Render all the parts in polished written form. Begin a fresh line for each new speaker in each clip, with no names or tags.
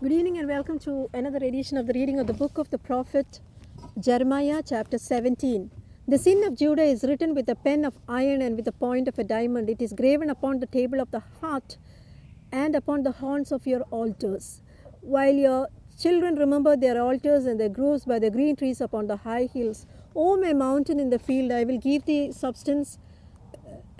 Good evening and welcome to another edition of the reading of the book of the prophet Jeremiah, chapter 17. The sin of Judah is written with a pen of iron and with the point of a diamond. It is graven upon the table of the heart and upon the horns of your altars. While your children remember their altars and their groves by the green trees upon the high hills, O my mountain in the field, I will give thee substance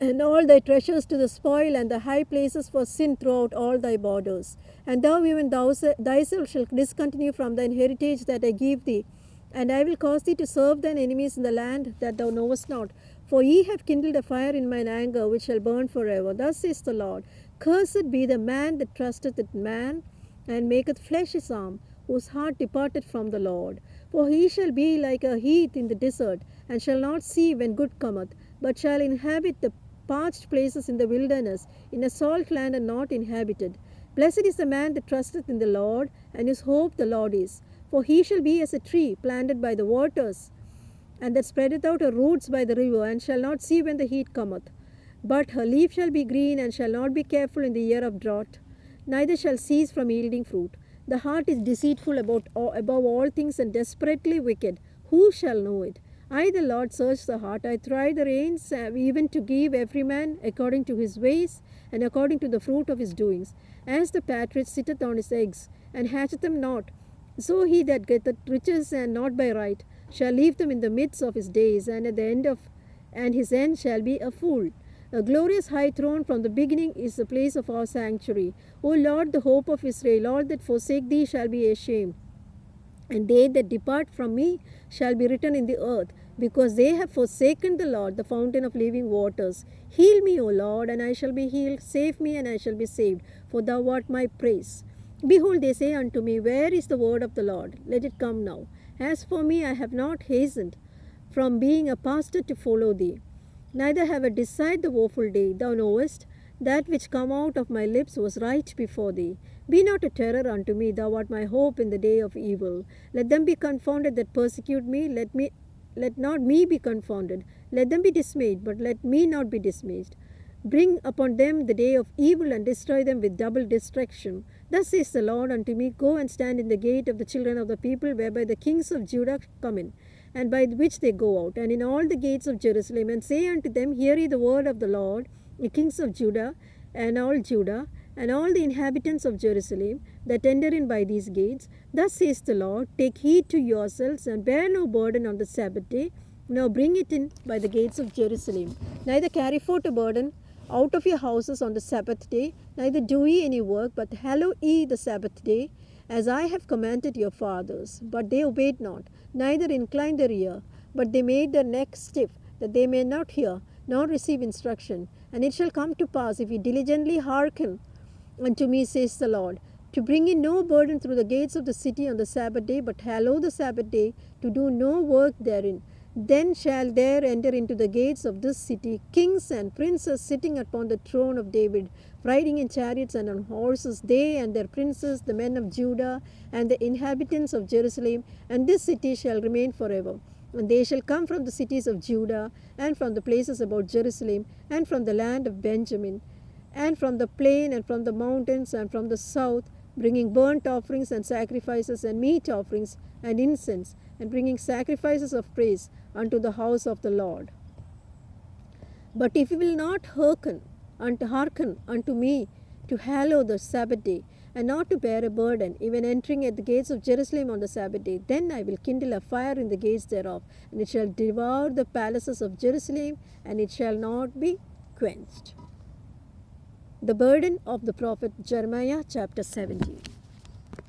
and all thy treasures to the spoil, and the high places for sin throughout all thy borders. And thou even thyself shalt discontinue from thine heritage that I give thee, and I will cause thee to serve thine enemies in the land that thou knowest not. For ye have kindled a fire in mine anger, which shall burn forever. Thus says the Lord, Cursed be the man that trusteth in man, and maketh flesh his arm, whose heart departed from the Lord. For he shall be like a heath in the desert, and shall not see when good cometh, but shall inhabit the parched places in the wilderness, in a salt land and not inhabited. Blessed is the man that trusteth in the Lord, and whose hope the Lord is. For he shall be as a tree planted by the waters, and that spreadeth out her roots by the river, and shall not see when the heat cometh. But her leaf shall be green, and shall not be careful in the year of drought, neither shall cease from yielding fruit. The heart is deceitful above all things, and desperately wicked. Who shall know it? I, the Lord, search the heart. I try the reins, even to give every man according to his ways, and according to the fruit of his doings. As the partridge sitteth on his eggs, and hatcheth them not, so he that getteth riches, and not by right, shall leave them in the midst of his days, and his end shall be a fool. A glorious high throne from the beginning is the place of our sanctuary. O Lord, the hope of Israel, all that forsake thee shall be ashamed. And they that depart from me shall be written in the earth, because they have forsaken the Lord, the fountain of living waters. Heal me, O Lord, and I shall be healed. Save me, and I shall be saved, for thou art my praise. Behold, they say unto me, Where is the word of the Lord? Let it come now. As for me, I have not hastened from being a pastor to follow thee. Neither have I desired the woeful day. Thou knowest, that which come out of my lips was right before thee. Be not a terror unto me, thou art my hope in the day of evil. Let them be confounded that persecute me, let not me be confounded. Let them be dismayed, but let me not be dismayed. Bring upon them the day of evil, and destroy them with double destruction. Thus says the Lord unto me, Go and stand in the gate of the children of the people, whereby the kings of Judah come in, and by which they go out, and in all the gates of Jerusalem, and say unto them, Hear ye the word of the Lord, the kings of Judah, and all the inhabitants of Jerusalem that enter in by these gates. Thus says the Lord, Take heed to yourselves, and bear no burden on the Sabbath day, nor bring it in by the gates of Jerusalem. Neither carry forth a burden out of your houses on the Sabbath day, neither do ye any work, but hallow ye the Sabbath day, as I have commanded your fathers. But they obeyed not, neither inclined their ear, but they made their neck stiff, that they may not hear, nor receive instruction. And it shall come to pass, if ye diligently hearken unto me, says the Lord, to bring in no burden through the gates of the city on the Sabbath day, but hallow the Sabbath day, to do no work therein. Then shall there enter into the gates of this city kings and princes sitting upon the throne of David, riding in chariots and on horses, they and their princes, the men of Judah, and the inhabitants of Jerusalem, and this city shall remain forever. And they shall come from the cities of Judah, and from the places about Jerusalem, and from the land of Benjamin, and from the plain, and from the mountains, and from the south, bringing burnt offerings and sacrifices, and meat offerings, and incense, and bringing sacrifices of praise unto the house of the Lord. But if you will not hearken unto me to hallow the Sabbath day, and not to bear a burden, even entering at the gates of Jerusalem on the Sabbath day, then I will kindle a fire in the gates thereof, and it shall devour the palaces of Jerusalem, and it shall not be quenched. The burden of the prophet Jeremiah, chapter 17.